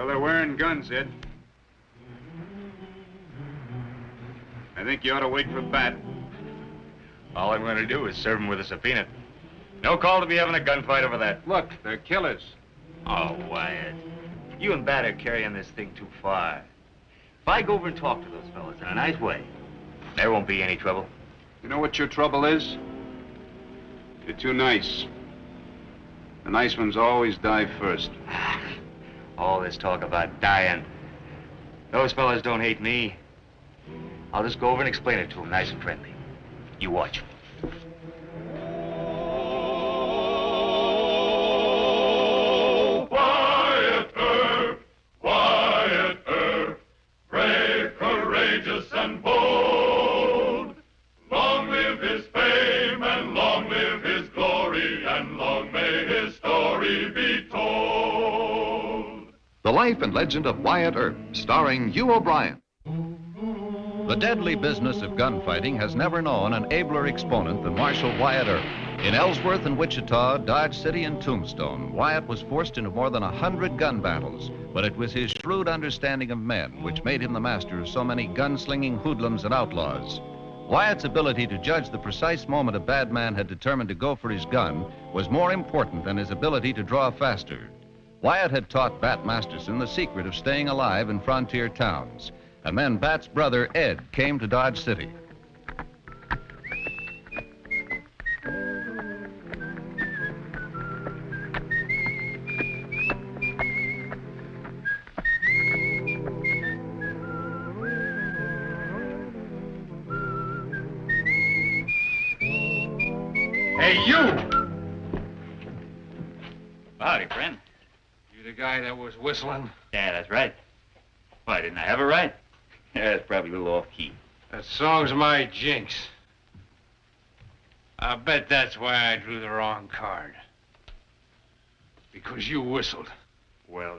Well, they're wearing guns, Ed. I think you ought to wait for Bat. All I'm going to do is serve him with a subpoena. No call to be having a gunfight over that. Look, they're killers. Oh, Wyatt. You and Bat are carrying this thing too far. If I go over and talk to those fellas in a nice way, there won't be any trouble. You know what your trouble is? You're too nice. The nice ones always die first. All this talk about dying. Those fellas don't hate me. I'll just go over and explain it to them nice and friendly. You watch. Wyatt Earp, Wyatt Earp, brave, courageous, and bold. Long live his fame, and long live his glory, and long may his story be told. The Life and Legend of Wyatt Earp, starring Hugh O'Brian. The deadly business of gunfighting has never known an abler exponent than Marshal Wyatt Earp. In Ellsworth and Wichita, Dodge City and Tombstone, Wyatt was forced into more than 100 gun battles, but it was his shrewd understanding of men which made him the master of so many gunslinging hoodlums and outlaws. Wyatt's ability to judge the precise moment a bad man had determined to go for his gun was more important than his ability to draw faster. Wyatt had taught Bat Masterson the secret of staying alive in frontier towns. And then Bat's brother, Ed, came to Dodge City. Hey, you! Howdy, friend. You the guy that was whistling? Yeah, that's right. Why, didn't I have it right? Yeah, it's probably a little off-key. That song's my jinx. I bet that's why I drew the wrong card. Because you whistled. Well,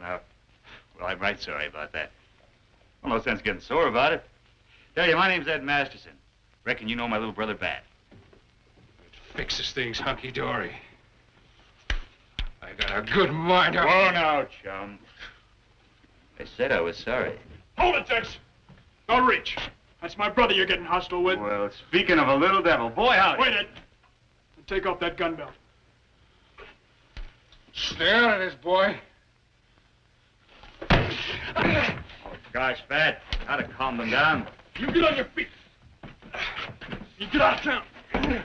I'm right sorry about that. Well, no sense getting sore about it. Tell you, my name's Ed Masterson. Reckon you know my little brother Bat. It fixes things hunky-dory. I got a good mind. Whoa, now, chum. I said I was sorry. Hold it, Tex. Don't reach. That's my brother you're getting hostile with. Well, speaking of a little devil, boy, howdy. Wait it. Take off that gun belt. Stay out of this, boy. Oh, gosh, Bat. How to calm them down. You get on your feet. You get out of town. And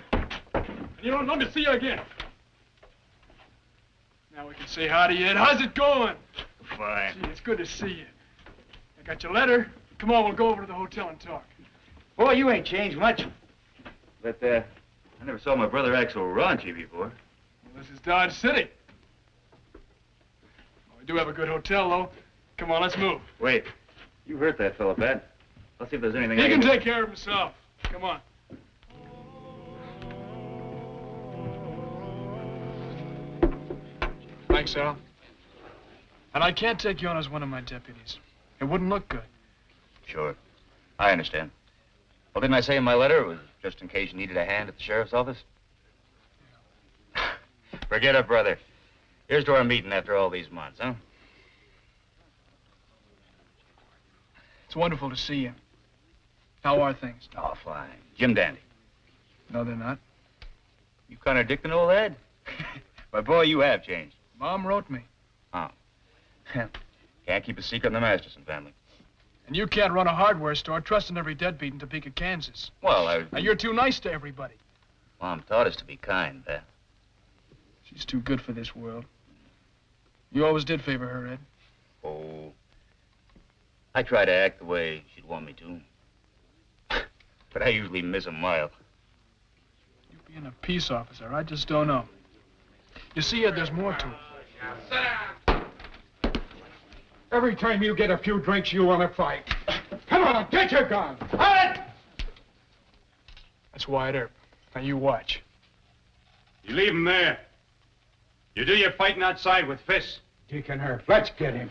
you don't let me see you again. Now we can say hi to you, Ed. How's it going? Fine. Gee, it's good to see you. I got your letter. Come on, we'll go over to the hotel and talk. Boy, you ain't changed much. But, I never saw my brother act so raunchy before. Well, this is Dodge City. Well, we do have a good hotel, though. Come on, let's move. Wait. You hurt that fella, Pat. I'll see if there's anything He I can take care of himself. Come on. Thanks, Al. And I can't take you on as one of my deputies. It wouldn't look good. Sure. I understand. Well, didn't I say in my letter it was just in case you needed a hand at the sheriff's office? Forget it, brother. Here's to our meeting after all these months, huh? It's wonderful to see you. How are things? Oh, fine. Jim Dandy. No, they're not. You contradicting old Ed? But, boy, you have changed. Mom wrote me. Oh. Can't keep a secret in the Masterson family. And you can't run a hardware store trusting every deadbeat in Topeka, Kansas. Well, Now, you're too nice to everybody. Mom taught us to be kind, Pat. She's too good for this world. You always did favor her, Ed. Oh. I try to act the way she'd want me to. But I usually miss a mile. You being a peace officer, I just don't know. You see, Ed, there's more to it. Sit down. Every time you get a few drinks, you want to fight. Come on, get your gun. Hold it! That's Wyatt Earp. Now, you watch. You leave him there. You do your fighting outside with fists. Deacon Earp, let's get him.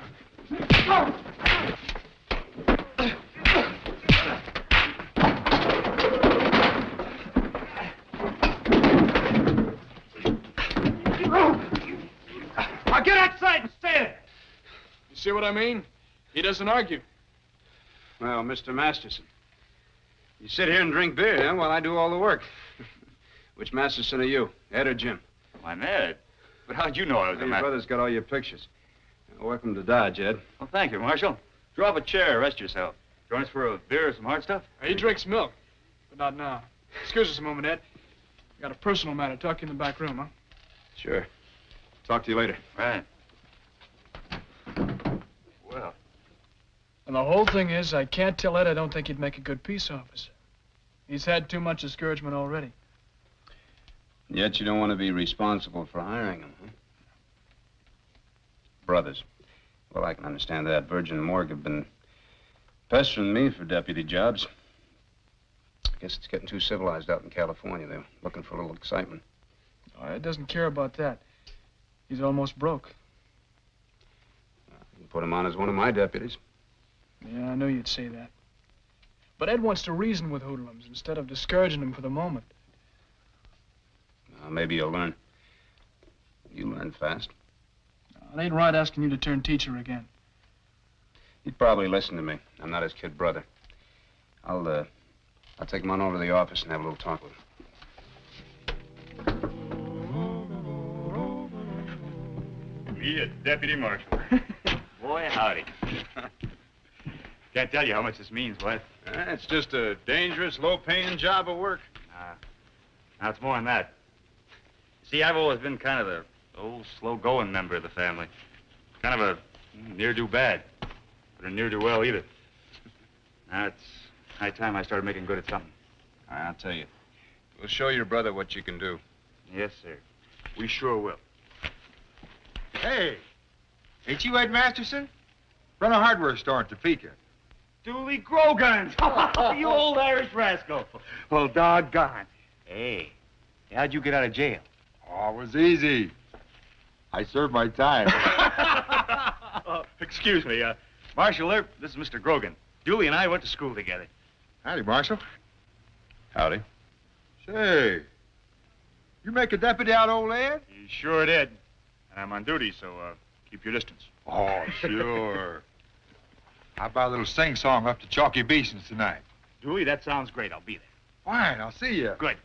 Now get outside and stay there. You You see what I mean? He doesn't argue. Well, Mr. Masterson, you sit here and drink beer, huh, while I do all the work. Which Masterson are you, Ed or Jim? I'm Ed. But how'd you know I was Your brother's got all your pictures. Welcome to Dodge, Ed. Well, thank you, Marshal. Draw up a chair, rest yourself. Join us for a beer or some hard stuff? He drinks milk, but not now. Excuse us a moment, Ed. I got a personal matter. Talk to you in the back room, huh? Sure. Talk to you later. Right. Well. And the whole thing is, I can't tell Ed I don't think he'd make a good peace officer. He's had too much discouragement already. Yet you don't want to be responsible for hiring him, huh? Brothers. Well, I can understand that. Virgin and Morg have been pestering me for deputy jobs. I guess it's getting too civilized out in California. They're looking for a little excitement. Oh, Ed doesn't care about that. He's almost broke. You can put him on as one of my deputies. Yeah, I knew you'd say that. But Ed wants to reason with hoodlums instead of discouraging them for the moment. Maybe you'll learn. You learn fast. It ain't right asking you to turn teacher again. He'd probably listen to me. I'm not his kid brother. I'll take him on over to the office and have a little talk with him. Me, a deputy marshal. Boy, howdy. Can't tell you how much this means, Wyatt. It's just a dangerous, low-paying job of work. Now, it's more than that. See, I've always been kind of the old, slow-going member of the family. Kind of a near-do-bad, but a near-do-well either. Now, it's high time I started making good at something. All right, I'll tell you. We'll show your brother what you can do. Yes, sir. We sure will. Hey, ain't you Ed Masterson? Run a hardware store in Topeka. Dooley Grogan! You old Irish rascal. Well, doggone. Hey, how'd you get out of jail? Oh, it was easy. I served my time. Excuse me, Marshal Earp, this is Mr. Grogan. Dooley and I went to school together. Howdy, Marshal. Howdy. Say, you make a deputy out of old Ed? You sure did. And I'm on duty, so, keep your distance. Oh, sure. How about a little sing-song up to Chalky Beason's tonight? Dooley, that sounds great. I'll be there. Fine, I'll see you. Good.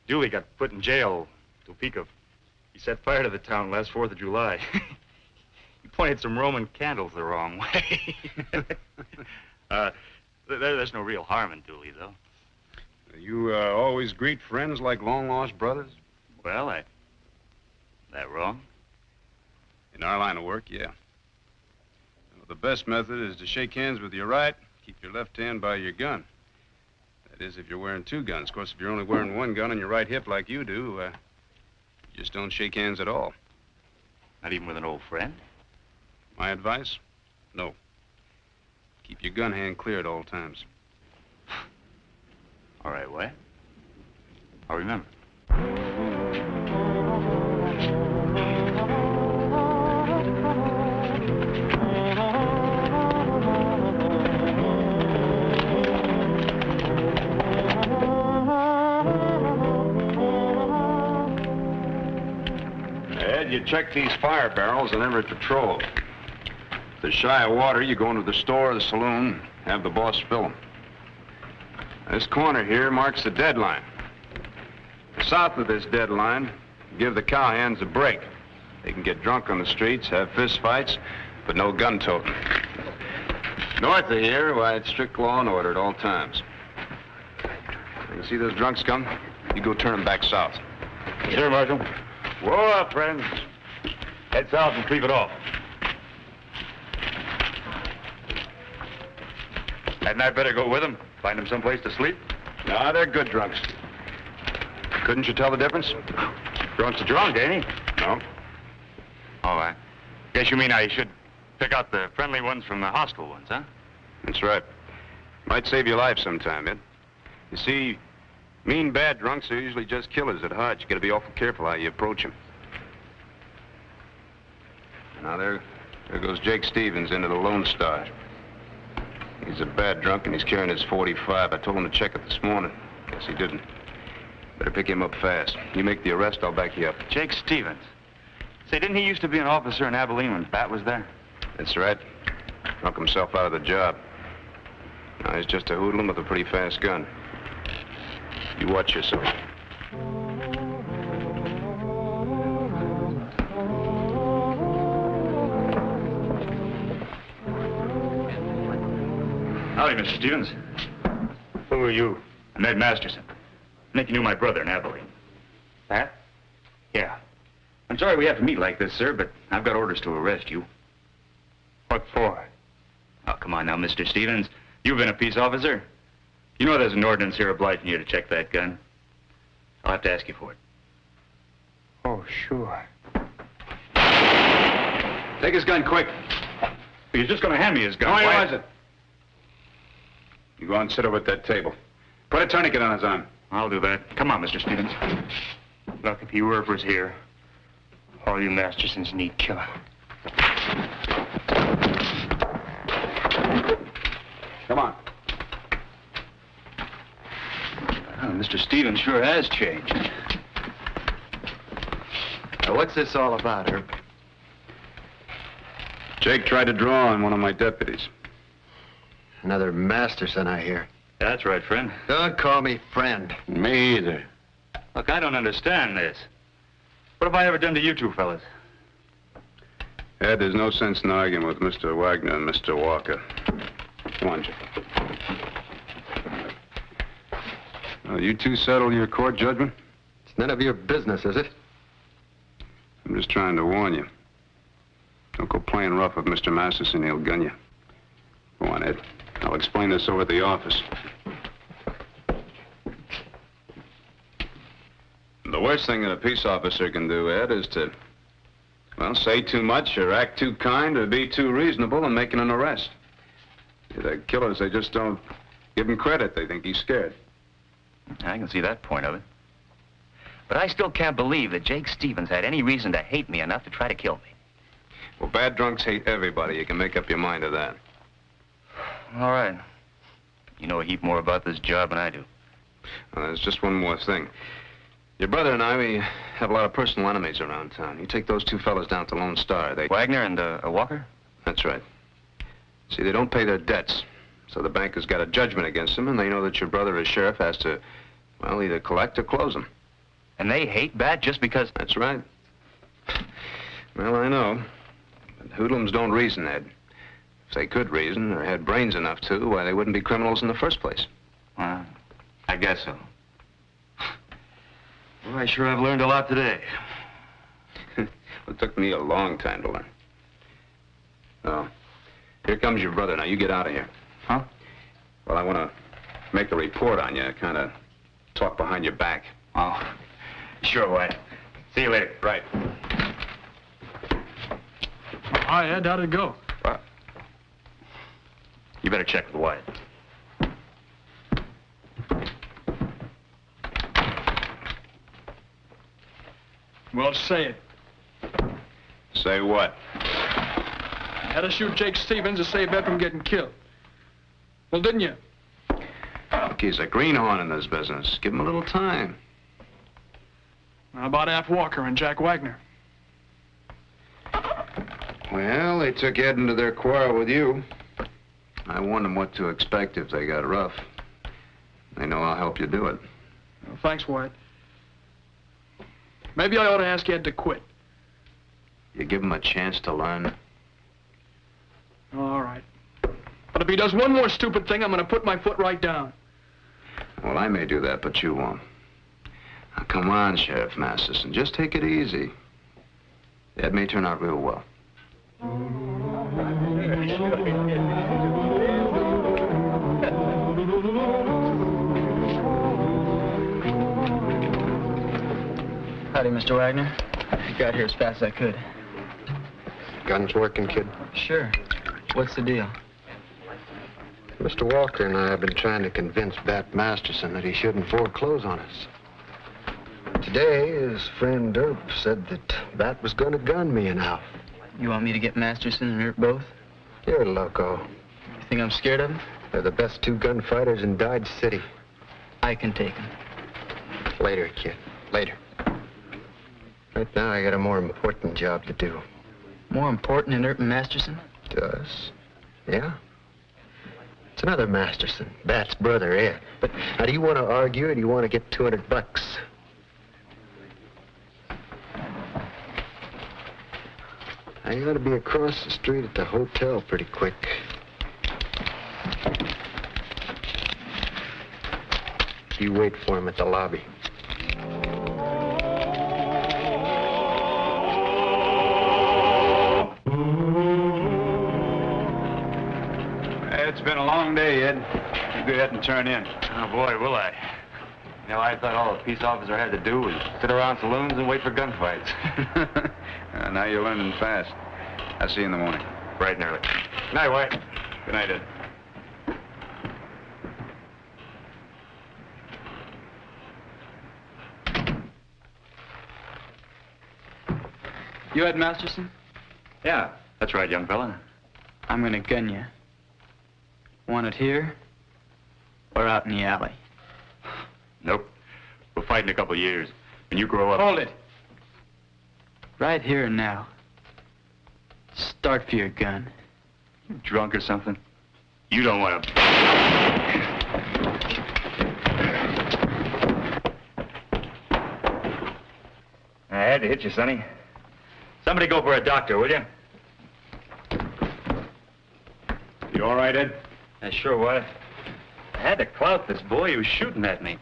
Dooley got put in jail, Topeka. He set fire to the town last 4th of July. He pointed some Roman candles the wrong way. There's no real harm in Dooley, though. You always greet friends like long-lost brothers? Well, that wrong? In our line of work, yeah. Well, the best method is to shake hands with your right, keep your left hand by your gun. That is, if you're wearing two guns. Of course, if you're only wearing one gun on your right hip like you do, you just don't shake hands at all. Not even with an old friend? My advice? No. Keep your gun hand clear at all times. All right, Wyatt. I'll remember. Ed, you check these fire barrels and every patrol. If they're shy of water, you go into the store or the saloon, have the boss fill them. This corner here marks the deadline. South of this deadline, give the cowhands a break. They can get drunk on the streets, have fist fights, but no gun toting. North of here, why, it's strict law and order at all times. You can see those drunks come, you go turn them back south. Yes, sir, Marshal. Whoa up, friends. Head south and cleave it off. Hadn't I better go with them? Find them someplace to sleep? Nah, they're good drunks. Couldn't you tell the difference? Drunk's a drunk, ain't he? No. All right. Guess you mean I should pick out the friendly ones from the hostile ones, huh? That's right. Might save your life sometime, Ed. You see, mean, bad drunks are usually just killers at heart. You gotta be awful careful how you approach them. Now, there goes Jake Stevens into the Lone Star. He's a bad drunk, and he's carrying his .45. I told him to check it this morning. Guess he didn't. Better pick him up fast. You make the arrest, I'll back you up. Jake Stevens. Say, didn't he used to be an officer in Abilene when Bat was there? That's right. Knocked himself out of the job. Now he's just a hoodlum with a pretty fast gun. You watch yourself. Howdy, Mr. Stevens. Who are you? I'm Ed Masterson. I think you knew my brother in Abilene. Pat? Yeah. I'm sorry we have to meet like this, sir, but I've got orders to arrest you. What for? Oh, come on now, Mr. Stevens. You've been a peace officer. You know there's an ordinance here obliging you to check that gun. I'll have to ask you for it. Oh, sure. Take his gun quick. He's just going to hand me his gun. How Why- was it? You go and sit over at that table. Put a tourniquet on his arm. I'll do that. Come on, Mr. Stevens. Look, if Hugh O'Brian was here, all you Mastersons need killing. Come on. Oh, Mr. Stevens sure has changed. Now, what's this all about, Herb? Jake tried to draw on one of my deputies. Another Masterson, I hear. That's right, friend. Don't call me friend. Me either. Look, I don't understand this. What have I ever done to you two fellas? Ed, there's no sense in arguing with Mr. Wagner and Mr. Walker. Come on, Jake. You two settle your court judgment? It's none of your business, is it? I'm just trying to warn you. Don't go playing rough with Mr. Masterson, he'll gun you. Go on, Ed. I'll explain this over at the office. The worst thing that a peace officer can do, Ed, is to, well, say too much or act too kind or be too reasonable in making an arrest. The killers, they just don't give him credit. They think he's scared. I can see that point of it. But I still can't believe that Jake Stevens had any reason to hate me enough to try to kill me. Well, bad drunks hate everybody. You can make up your mind to that. All right. You know a heap more about this job than I do. Well, there's just one more thing. Your brother and I, we have a lot of personal enemies around town. You take those two fellas down to Lone Star, they... Wagner and Walker? That's right. See, they don't pay their debts. So the bank has got a judgment against them, and they know that your brother as sheriff has to, well, either collect or close them. And they hate Bat just because... That's right. Well, I know. But hoodlums don't reason, Ed. If they could reason, or had brains enough to, why, they wouldn't be criminals in the first place. Well, I guess so. Well, I sure have learned a lot today. Well, it took me a long time to learn. Oh, here comes your brother. Now, you get out of here. Huh? Well, I want to make a report on you, kind of talk behind your back. Oh, sure, Wyatt. See you later. Right. Hi, Ed. How'd it go? What? You better check with Wyatt. Well, say it. Say what? I had to shoot Jake Stevens to save Ed from getting killed. Well, didn't you? Look, he's a greenhorn in this business. Give him a little time. How about Alf Walker and Jack Wagner? Well, they took Ed into their quarrel with you. I warned them what to expect if they got rough. They know I'll help you do it. Well, thanks, Wyatt. Maybe I ought to ask Ed to quit. You give him a chance to learn. All right. But if he does one more stupid thing, I'm going to put my foot right down. Well, I may do that, but you won't. Now, come on, Sheriff Masterson. Just take it easy. Ed may turn out real well. Howdy, Mr. Wagner. I got here as fast as I could. Guns working, kid? Sure. What's the deal? Mr. Walker and I have been trying to convince Bat Masterson that he shouldn't foreclose on us. Today, his friend Earp said that Bat was going to gun me and Alf. You want me to get Masterson and Earp both? You're loco. You think I'm scared of them? They're the best two gunfighters in Dodge City. I can take them. Later, kid. Later. Right now, I got a more important job to do. More important than Earp and Masterson? Yes. Yeah. It's another Masterson, Bat's brother, Ed. But now, do you want to argue or do you want to get $200? I'm going to be across the street at the hotel pretty quick. You wait for him at the lobby. It's been a long day, Ed. You go ahead and turn in. Oh, boy, will I. You know, I thought all a peace officer had to do was sit around saloons and wait for gunfights. Now you're learning fast. I'll see you in the morning. Bright and early. Good night, Wyatt. Good night, Ed. You Ed Masterson? Yeah, that's right, young fella. I'm gonna gun you. Want it here or out in the alley? Nope. We'll fight in a couple of years. When you grow up... Hold it. Right here and now. Start for your gun. You drunk or something? You don't want to... I had to hit you, Sonny. Somebody go for a doctor, will you? You all right, Ed? I sure was. I had to clout this boy. He was shooting at me.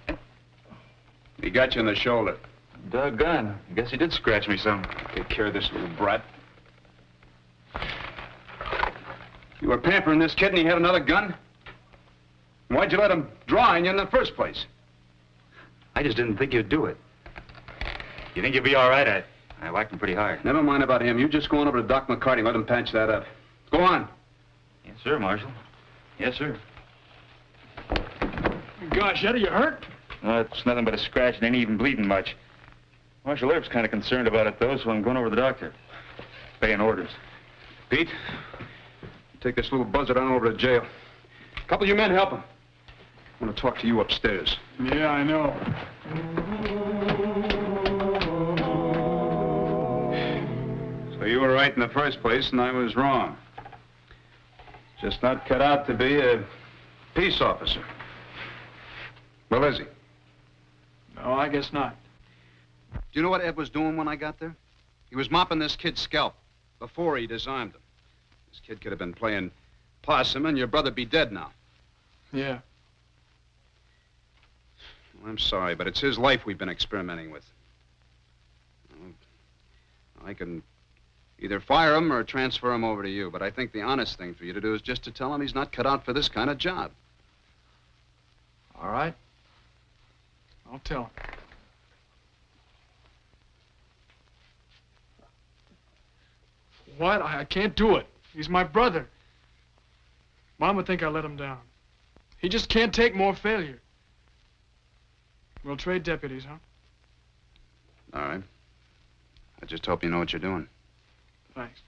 He got you in the shoulder. Doggone. I guess he did scratch me some. Take care of this little brat. You were pampering this kid and he had another gun? Why'd you let him draw on you in the first place? I just didn't think you'd do it. You think you'll be all right? I whacked him pretty hard. Never mind about him. You just go on over to Doc McCarty and let him patch that up. Go on. Yes, sir, Marshal. Yes, sir. Gosh, Eddie, you hurt? No, it's nothing but a scratch and ain't even bleeding much. Marshal Earp's kind of concerned about it, though, so I'm going over to the doctor. Paying orders. Pete, take this little buzzard on over to jail. A couple of you men help him. I want to talk to you upstairs. Yeah, I know. So you were right in the first place, and I was wrong. Just not cut out to be a peace officer. Well, is he? No, I guess not. Do you know what Ed was doing when I got there? He was mopping this kid's scalp before he disarmed him. This kid could have been playing possum, and your brother'd be dead now. Yeah. Well, I'm sorry, but it's his life we've been experimenting with. I can either fire him or transfer him over to you, but I think the honest thing for you to do is just to tell him he's not cut out for this kind of job. All right. I'll tell him. What? I can't do it. He's my brother. Mom would think I let him down. He just can't take more failure. We'll trade deputies, huh? All right. I just hope you know what you're doing. Thanks.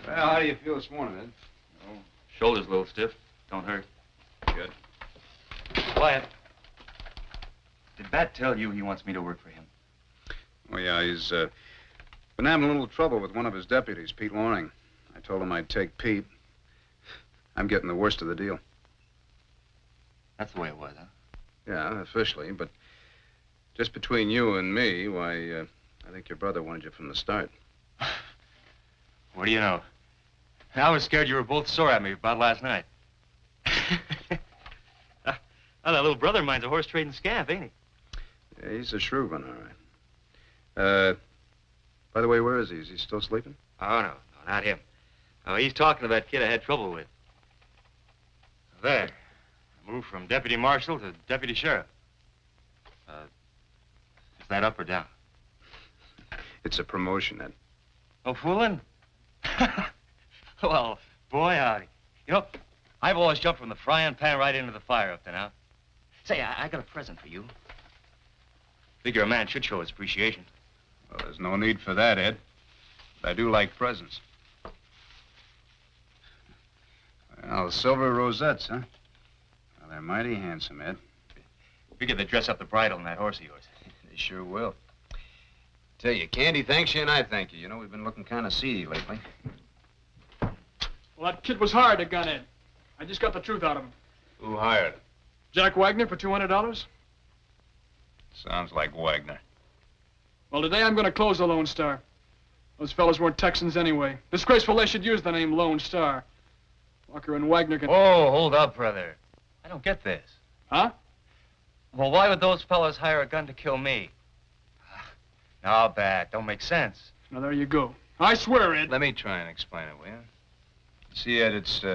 Well, how do you feel this morning, Ed? Oh, shoulder's a little stiff. Don't hurt. Good. Wyatt, did Bat tell you he wants me to work for him? Oh, yeah, he's been having a little trouble with one of his deputies, Pete Loring. I told him I'd take Pete. I'm getting the worst of the deal. That's the way it was, huh? Yeah, officially, but just between you and me, why, I think your brother wanted you from the start. What do you know? I was scared you were both sore at me about last night. Oh, that little brother of mine's a horse trading scamp, ain't he? Yeah, he's a shrewd one, all right. By the way, where is he? Is he still sleeping? Oh, no, not him. Oh, he's talking to that kid I had trouble with. There. I moved from deputy marshal to deputy sheriff. Is that up or down? It's a promotion, Ed. Oh, fooling? Well, boy, howdy. You know, I've always jumped from the frying pan right into the fire up to now. Say, I got a present for you. Figure a man should show his appreciation. Well, there's no need for that, Ed. But I do like presents. Oh, silver rosettes, huh? Well, they're mighty handsome, Ed. Figure they dress up the bridle in that horse of yours. They sure will. Tell you, Candy thanks you and I thank you. You know, we've been looking kind of seedy lately. Well, that kid was hired to gun Ed. I just got the truth out of him. Who hired him? Jack Wagner for $200. Sounds like Wagner. Well, today I'm going to close the Lone Star. Those fellas weren't Texans anyway. Disgraceful they should use the name Lone Star. Walker and Wagner can... Oh, hold up, brother. I don't get this. Huh? Well, why would those fellas hire a gun to kill me? No, Bat, don't make sense. Now, there you go. I swear, Ed. Let me try and explain it, will you? See, Ed, it's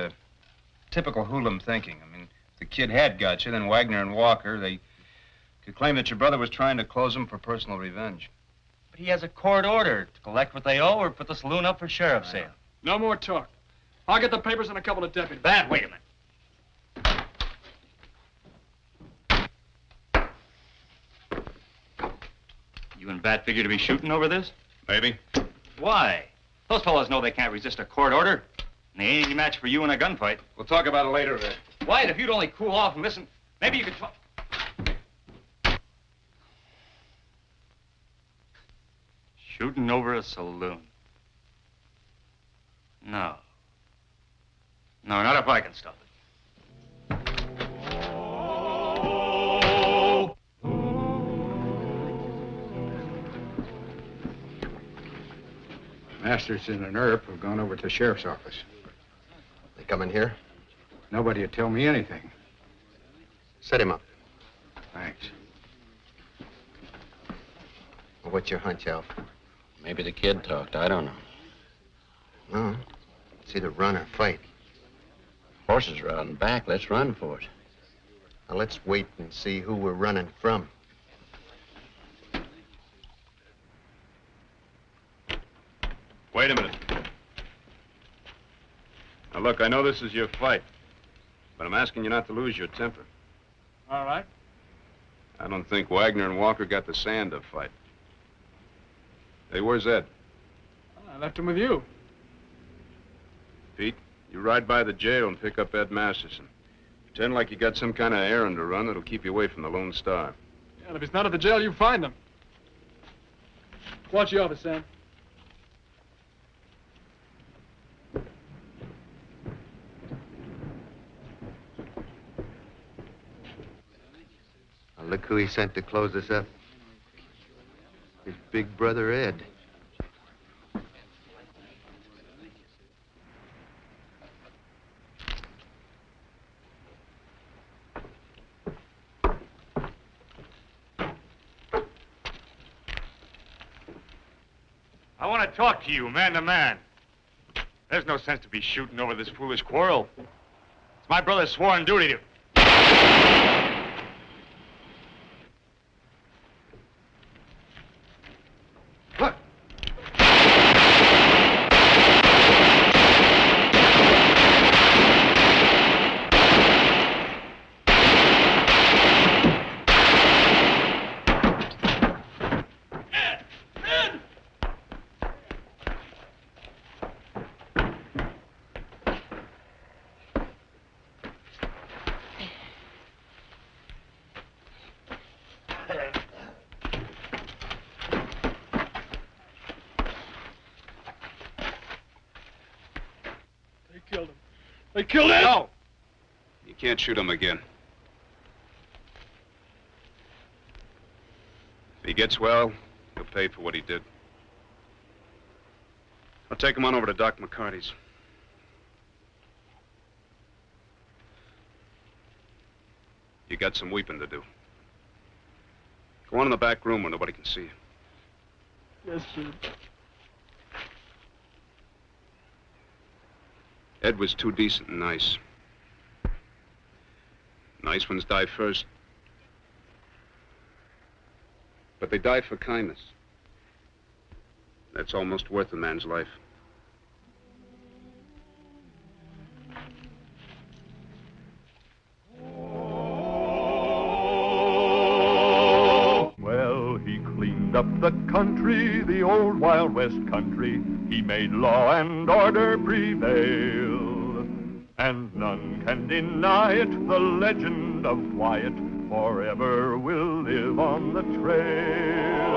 typical hoodlum thinking. I mean, if the kid had got you, then Wagner and Walker, they could claim that your brother was trying to close him for personal revenge. But he has a court order to collect what they owe or put the saloon up for sheriff's sale. No more talk. I'll get the papers and a couple of deputies. Bat, wait a minute. You and Bat figure to be shooting over this? Maybe. Why? Those fellows know they can't resist a court order. And they ain't any match for you in a gunfight. We'll talk about it later, Ed. Wyatt, if you'd only cool off and listen, maybe you could talk. Shooting over a saloon. No. No, not if I can stop it. Masterson and Earp have gone over to the sheriff's office. They come in here? Nobody will tell me anything. Set him up. Thanks. Well, what's your hunch, Alf? Maybe the kid talked. I don't know. No. It's either run or fight. Horses are out and back. Let's run for it. Now, let's wait and see who we're running from. Wait a minute. Now, look, I know this is your fight, but I'm asking you not to lose your temper. All right. I don't think Wagner and Walker got the sand to fight. Hey, where's Ed? I left him with you. Pete, you ride by the jail and pick up Ed Masterson. Pretend like you got some kind of errand to run that'll keep you away from the Lone Star. Yeah, and if he's not at the jail, you find him. Watch your office, Sam. Now, look who he sent to close us up. His big brother, Ed. I want to talk to you, man to man. There's no sense to be shooting over this foolish quarrel. It's my brother's sworn duty to... Look. They killed Ed! No! You can't shoot him again. If he gets well, he'll pay for what he did. I'll take him on over to Doc McCarty's. You got some weeping to do. Go on in the back room where nobody can see you. Yes, sir. Ed was too decent and nice. Nice ones die first. But they die for kindness. That's almost worth a man's life. Well, he cleaned up the country, the old Wild West country. He made law and order prevail. And None can deny it, the legend of Wyatt forever will live on the trail.